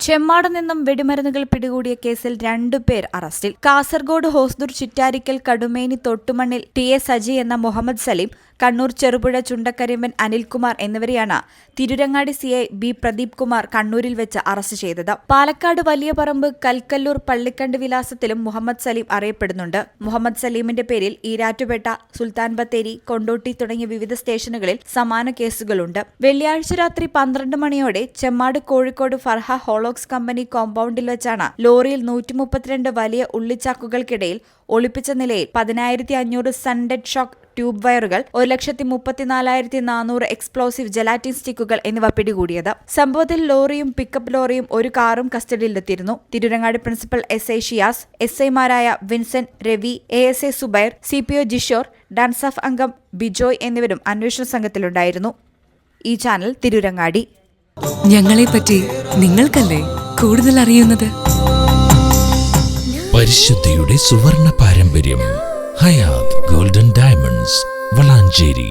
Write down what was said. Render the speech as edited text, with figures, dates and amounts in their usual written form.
ചെമ്മാട് നിന്നും വെടിമരുന്നുകൾ പിടികൂടിയ കേസിൽ 2 പേർ അറസ്റ്റിൽ. കാസർഗോഡ് ഹോസ്ദുർ ചിറ്റാരിക്കൽ കടുമേനി തൊട്ടുമണ്ണിൽ ടി.എ. സജി എന്ന മുഹമ്മദ് സലീം, കണ്ണൂർ ചെറുപുഴ ചുണ്ടക്കരിമ്പൻ അനിൽകുമാർ എന്നിവരെയാണ് തിരൂരങ്ങാടി സി.ഐ. ബി. പ്രദീപ് കുമാർ കണ്ണൂരിൽ വെച്ച് അറസ്റ്റ് ചെയ്തത്. പാലക്കാട് വലിയപറമ്പ് കൽക്കല്ലൂർ പള്ളിക്കണ്ട് വിലാസത്തിലും മുഹമ്മദ് സലീം അറിയപ്പെടുന്നുണ്ട്. മുഹമ്മദ് സലീമിന്റെ പേരിൽ ഈരാറ്റുപേട്ട, സുൽത്താൻ ബത്തേരി, കൊണ്ടോട്ടി തുടങ്ങിയ വിവിധ സ്റ്റേഷനുകളിൽ സമാന കേസുകളുണ്ട്. വെള്ളിയാഴ്ച രാത്രി 12 മണിയോടെ ചെമ്മാട് കോഴിക്കോട് ഫർഹ ഹോളോക്സ് കമ്പനി കോമ്പൗണ്ടിൽ വെച്ചാണ് ലോറിയിൽ 132 വലിയ ഉള്ളിച്ചാക്കുകൾക്കിടയിൽ ഒളിപ്പിച്ച നിലയിൽ 10,500 സൺഡെഡ് ഷോക്ക് ട്യൂബ് വയറുകൾ, 1,34,400 എക്സ്പ്ലോസീവ് ജലാറ്റിൻ സ്റ്റിക്കുകൾ എന്നിവ പിടികൂടിയത്. സംഭവത്തിൽ ലോറിയും പിക്കപ്പ് ലോറിയും ഒരു കാറും കസ്റ്റഡിയിലെത്തിയിരുന്നു. Tirurangadi principal SI. ഷിയാസ്, എസ്.ഐമാരായ Vincent, Ravi, ASI. Zubair, CPO. Jishore, DANSAF അംഗം ബിജോയ് എന്നിവരും അന്വേഷണ സംഘത്തിലുണ്ടായിരുന്നു. ഈ ചാനൽ തിരൂരങ്ങാടി. ഞങ്ങളെപ്പറ്റി നിങ്ങൾക്കല്ലേ കൂടുതൽ അറിയുന്നത്? പരിശുദ്ധിയുടെ സുവർണ പാരമ്പര്യം. Hayath golden diamonds, Valanchery.